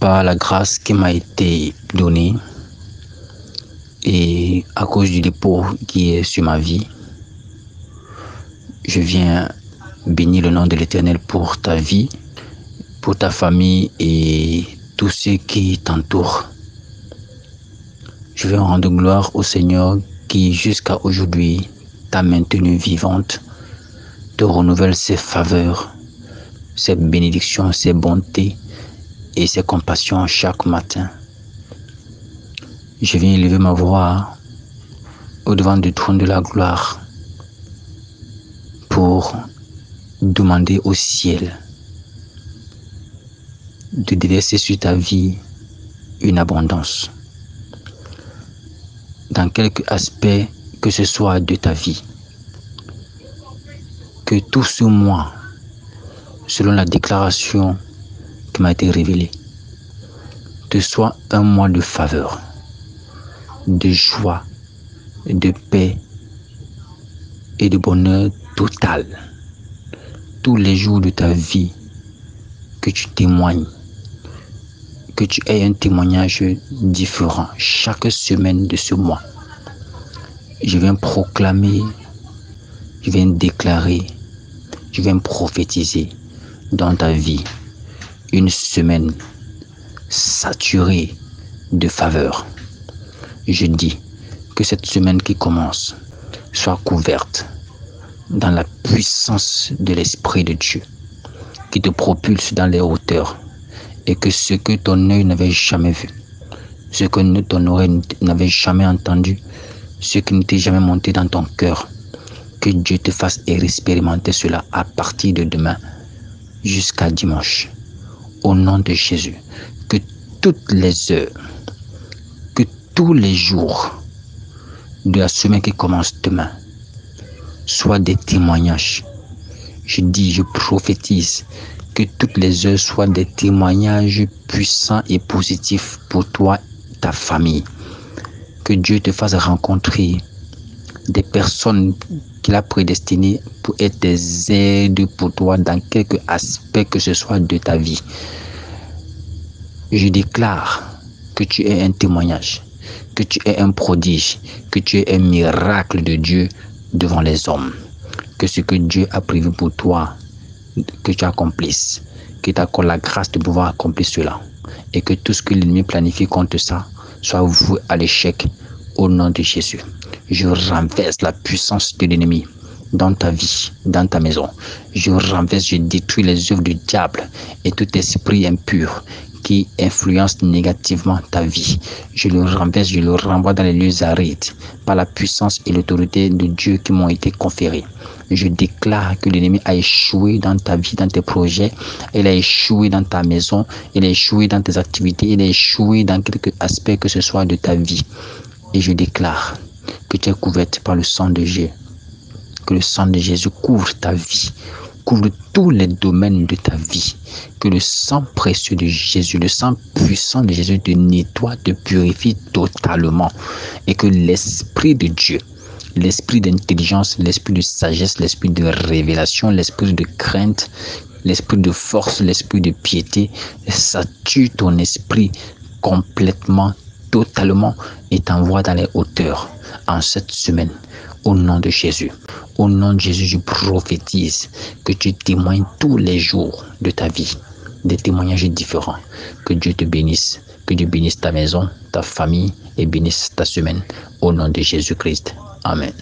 par la grâce qui m'a été donnée et à cause du dépôt qui est sur ma vie, je viens bénir le nom de l'Éternel pour ta vie, pour ta famille et tous ceux qui t'entourent. Je veux rendre gloire au Seigneur qui jusqu'à aujourd'hui t'a maintenue vivante, te renouvelle ses faveurs, ses bénédictions, ses bontés et ses compassions chaque matin. Je viens élever ma voix au-devant du trône de la gloire pour demander au ciel de déverser sur ta vie une abondance. Dans quelque aspect que ce soit de ta vie, que tout ce mois, selon la déclaration qui m'a été révélée, te soit un mois de faveur, de joie, de paix et de bonheur total. Tous les jours de ta vie, que tu témoignes, que tu aies un témoignage différent chaque semaine de ce mois. Je viens proclamer, je viens déclarer, je viens prophétiser dans ta vie une semaine saturée de faveur. Je dis que cette semaine qui commence soit couverte dans la puissance de l'Esprit de Dieu qui te propulse dans les hauteurs et que ce que ton œil n'avait jamais vu, ce que ton oreille n'avait jamais entendu, ce qui ne t'est jamais monté dans ton cœur, que Dieu te fasse expérimenter cela à partir de demain jusqu'à dimanche. Au nom de Jésus, que toutes les heures, que tous les jours de la semaine qui commence demain soient des témoignages. Je dis, je prophétise que toutes les heures soient des témoignages puissants et positifs pour toi et ta famille. Que Dieu te fasse rencontrer des personnes qu'il a prédestinées pour être des aides pour toi dans quelque aspect que ce soit de ta vie. Je déclare que tu es un témoignage, que tu es un prodige, que tu es un miracle de Dieu devant les hommes. Que ce que Dieu a prévu pour toi, que tu accomplisses, que tu accordes la grâce de pouvoir accomplir cela. Et que tout ce que l'ennemi planifie contre ça soit voué à l'échec au nom de Jésus. Je renverse la puissance de l'ennemi dans ta vie, dans ta maison. Je renverse, je détruis les œuvres du diable et tout esprit impur qui influence négativement ta vie. Je le renverse, je le renvoie dans les lieux arides par la puissance et l'autorité de Dieu qui m'ont été conférées. Je déclare que l'ennemi a échoué dans ta vie, dans tes projets. Il a échoué dans ta maison. Il a échoué dans tes activités. Il a échoué dans quelque aspect que ce soit de ta vie. Et je déclare que tu es couverte par le sang de Jésus. Que le sang de Jésus couvre ta vie. Couvre tous les domaines de ta vie. Que le sang précieux de Jésus, le sang puissant de Jésus te nettoie, te purifie totalement. Et que l'Esprit de Dieu, l'esprit d'intelligence, l'esprit de sagesse, l'esprit de révélation, l'esprit de crainte, l'esprit de force, l'esprit de piété, sature ton esprit complètement, totalement et t'envoie dans les hauteurs en cette semaine. Au nom de Jésus. Au nom de Jésus, je prophétise que tu témoignes tous les jours de ta vie, des témoignages différents. Que Dieu te bénisse, que Dieu bénisse ta maison, ta famille et bénisse ta semaine. Au nom de Jésus-Christ. Amen.